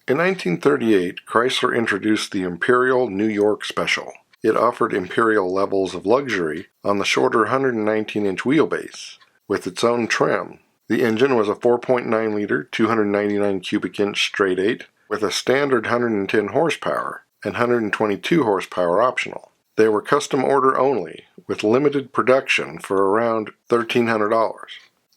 In 1938, Chrysler introduced the Imperial New York Special. It offered Imperial levels of luxury on the shorter 119-inch wheelbase, with its own trim. The engine was a 4.9-liter, 299 cubic inch straight 8, with a standard 110 horsepower and 122 horsepower optional. They were custom order only, with limited production for around $1,300.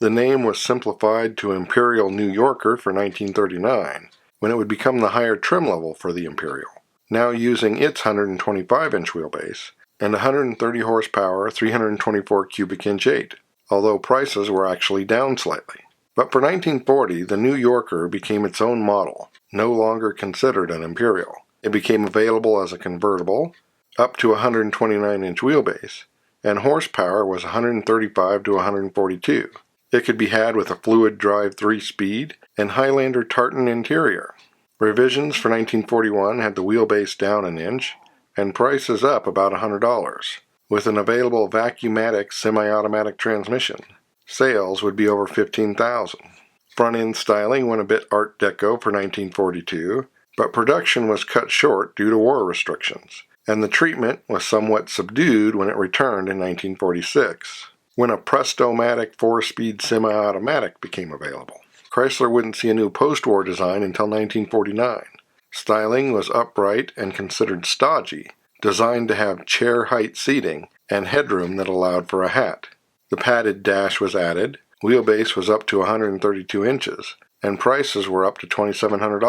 The name was simplified to Imperial New Yorker for 1939, when it would become the higher trim level for the Imperial, now using its 125-inch wheelbase and 130 horsepower, 324 cubic inch 8, although prices were actually down slightly. But for 1940, the New Yorker became its own model, no longer considered an Imperial. It became available as a convertible, up to 129-inch wheelbase, and horsepower was 135 to 142. It could be had with a fluid drive 3-speed and Highlander tartan interior. Revisions for 1941 had the wheelbase down an inch and prices up about $100, with an available vacuumatic semi-automatic transmission. Sales would be over $15,000. Front-end styling went a bit Art Deco for 1942, but production was cut short due to war restrictions, and the treatment was somewhat subdued when it returned in 1946, when a Presto-matic 4-speed semi-automatic became available. Chrysler wouldn't see a new post-war design until 1949. Styling was upright and considered stodgy, designed to have chair-height seating and headroom that allowed for a hat. The padded dash was added, wheelbase was up to 132 inches, and prices were up to $2,700.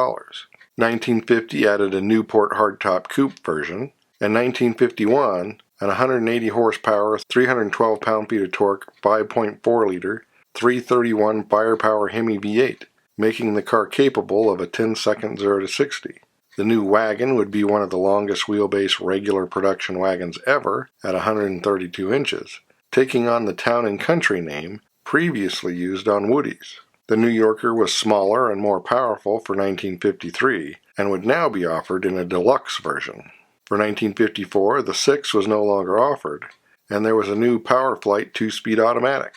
1950 added a Newport hardtop coupe version, and 1951 an 180 horsepower, 312 pound-feet of torque, 5.4-liter, 331 firepower Hemi V8, making the car capable of a 10-second 0 to 60. The new wagon would be one of the longest wheelbase regular production wagons ever at 132 inches, taking on the Town and Country name previously used on Woodies. The New Yorker was smaller and more powerful for 1953 and would now be offered in a deluxe version. For 1954, the 6 was no longer offered, and there was a new PowerFlight 2-speed automatic.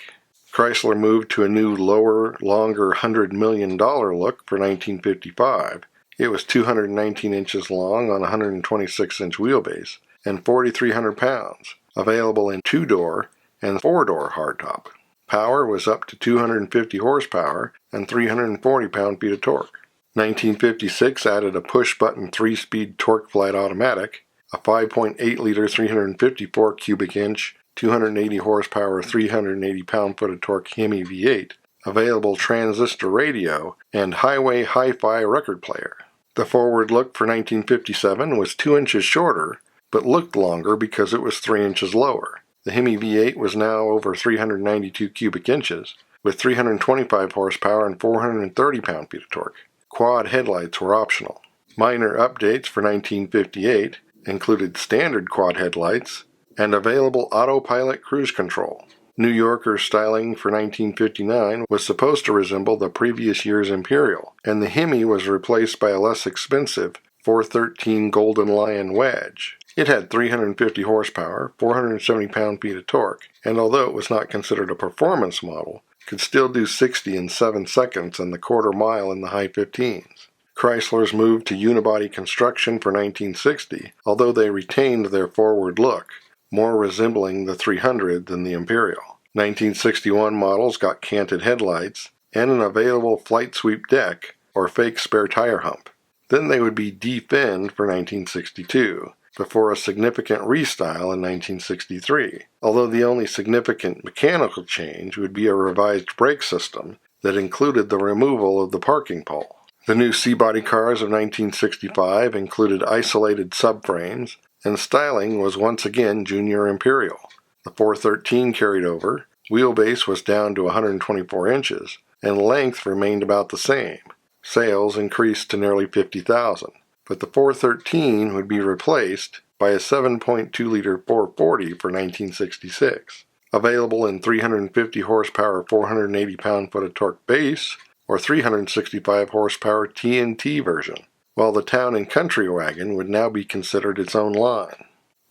Chrysler moved to a new lower, longer $100 million look for 1955. It was 219 inches long on a 126-inch wheelbase and 4,300 pounds, available in 2-door and 4-door hardtop. Power was up to 250 horsepower and 340 pound-feet of torque. 1956 added a push-button 3-speed TorqueFlite automatic, a 5.8-liter 354 cubic inch, 280 horsepower, 380 pound-foot of torque Hemi V8, available transistor radio, and highway hi-fi record player. The forward look for 1957 was 2 inches shorter, but looked longer because it was 3 inches lower. The Hemi V8 was now over 392 cubic inches, with 325 horsepower and 430 pound-feet of torque. Quad headlights were optional. Minor updates for 1958 included standard quad headlights and available autopilot cruise control. New Yorker styling for 1959 was supposed to resemble the previous year's Imperial, and the Hemi was replaced by a less expensive 413 Golden Lion Wedge. It had 350 horsepower, 470 pound-feet of torque, and although it was not considered a performance model, could still do 60 in 7 seconds and the quarter mile in the high 15s. Chrysler's moved to unibody construction for 1960, although they retained their forward look, more resembling the 300 than the Imperial. 1961 models got canted headlights and an available flight sweep deck or fake spare tire hump. Then they would be de-finned for 1962, before a significant restyle in 1963, although the only significant mechanical change would be a revised brake system that included the removal of the parking pole. The new C-body cars of 1965 included isolated subframes, and styling was once again Junior Imperial. The 413 carried over, wheelbase was down to 124 inches, and length remained about the same. Sales increased to nearly 50,000, but the 413 would be replaced by a 7.2-liter 440 for 1966, available in 350 horsepower, 480 pound-foot of torque base, or 365 horsepower TNT version, while the Town and Country wagon would now be considered its own line.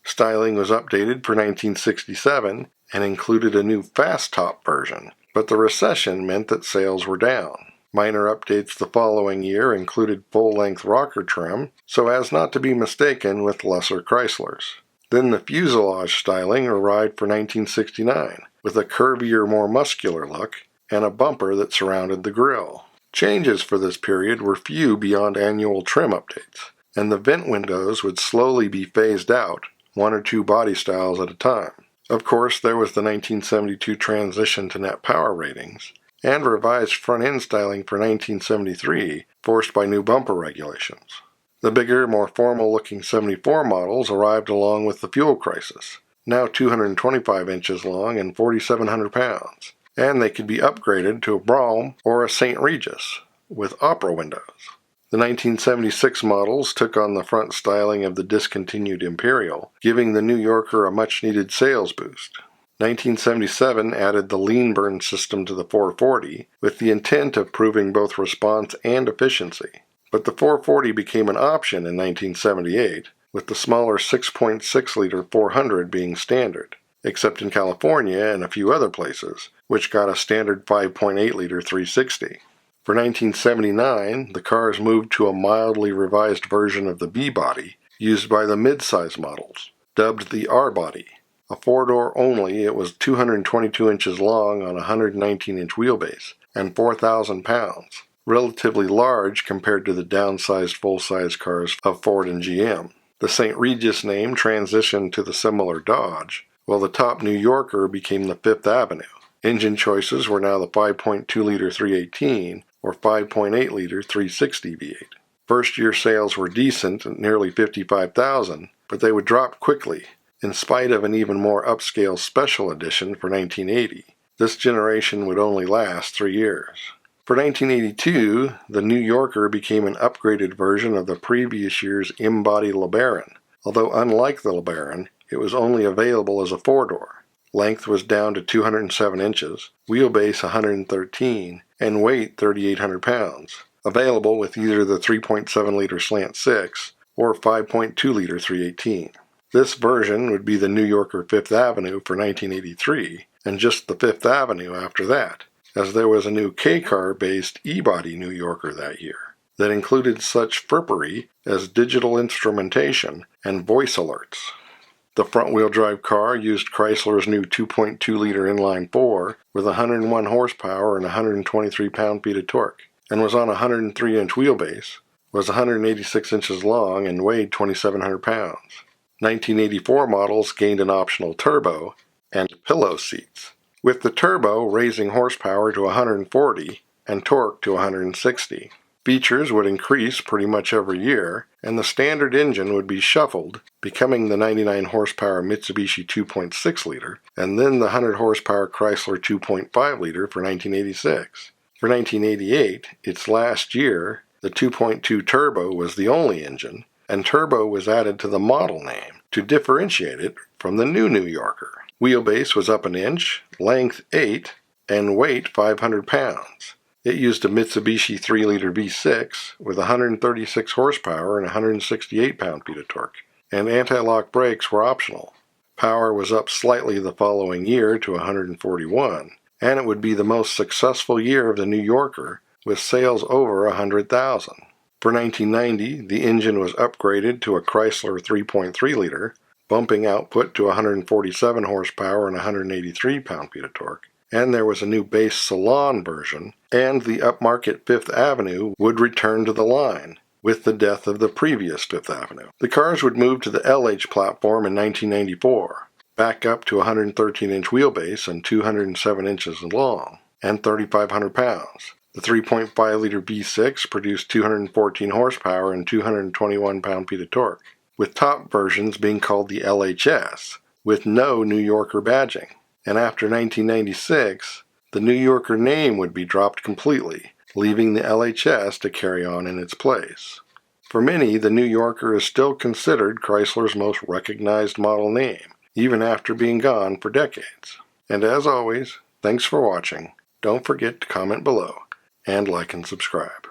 Styling was updated for 1967 and included a new fast top version, but the recession meant that sales were down. Minor updates the following year included full-length rocker trim, so as not to be mistaken with lesser Chryslers. Then the Fuselage styling arrived for 1969, with a curvier, more muscular look, and a bumper that surrounded the grille. Changes for this period were few beyond annual trim updates, and the vent windows would slowly be phased out, one or two body styles at a time. Of course, there was the 1972 transition to net power ratings, and revised front-end styling for 1973, forced by new bumper regulations. The bigger, more formal-looking 74 models arrived along with the fuel crisis, now 225 inches long and 4,700 pounds, and they could be upgraded to a Brougham or a St. Regis, with opera windows. The 1976 models took on the front styling of the discontinued Imperial, giving the New Yorker a much-needed sales boost. 1977 added the lean burn system to the 440 with the intent of proving both response and efficiency. But the 440 became an option in 1978, with the smaller 6.6-liter 400 being standard, except in California and a few other places, which got a standard 5.8-liter 360. For 1979, the cars moved to a mildly revised version of the B-body used by the mid-size models, dubbed the R-body. A four-door only, it was 222 inches long on a 119-inch wheelbase and 4,000 pounds, relatively large compared to the downsized full-size cars of Ford and GM. The St. Regis name transitioned to the similar Dodge, while the top New Yorker became the Fifth Avenue. Engine choices were now the 5.2-liter 318 or 5.8-liter 360 V8. First-year sales were decent at nearly 55,000, but they would drop quickly, in spite of an even more upscale special edition for 1980. This generation would only last 3 years. For 1982, the New Yorker became an upgraded version of the previous year's M-body LeBaron, although unlike the LeBaron, it was only available as a four-door. Length was down to 207 inches, wheelbase 113, and weight 3,800 pounds, available with either the 3.7-liter Slant 6 or 5.2-liter 318. This version would be the New Yorker Fifth Avenue for 1983, and just the Fifth Avenue after that, as there was a new K-car-based E-body New Yorker that year that included such frippery as digital instrumentation and voice alerts. The front-wheel drive car used Chrysler's new 2.2-liter inline-4 with 101 horsepower and 123 pound-feet of torque, and was on a 103-inch wheelbase, was 186 inches long, and weighed 2,700 pounds. 1984 models gained an optional turbo and pillow seats, with the turbo raising horsepower to 140 and torque to 160. Features would increase pretty much every year, and the standard engine would be shuffled, becoming the 99 horsepower Mitsubishi 2.6-liter, and then the 100 horsepower Chrysler 2.5-liter for 1986. For 1988, its last year, the 2.2 turbo was the only engine, and turbo was added to the model name to differentiate it from the new New Yorker. Wheelbase was up an inch, length 8, and weight 500 pounds. It used a Mitsubishi 3-liter V6 with 136 horsepower and 168 pound-feet of torque, and anti-lock brakes were optional. Power was up slightly the following year to 141, and it would be the most successful year of the New Yorker, with sales over 100,000. For 1990, the engine was upgraded to a Chrysler 3.3-liter, bumping output to 147 horsepower and 183 pound-feet of torque, and there was a new base salon version, and the upmarket Fifth Avenue would return to the line, with the death of the previous Fifth Avenue. The cars would move to the LH platform in 1994, back up to 113-inch wheelbase and 207 inches long, and 3,500 pounds. The 3.5-liter V6 produced 214 horsepower and 221 pound-feet of torque, with top versions being called the LHS, with no New Yorker badging. And after 1996, the New Yorker name would be dropped completely, leaving the LHS to carry on in its place. For many, the New Yorker is still considered Chrysler's most recognized model name, even after being gone for decades. And as always, thanks for watching. Don't forget to comment below, and like and subscribe.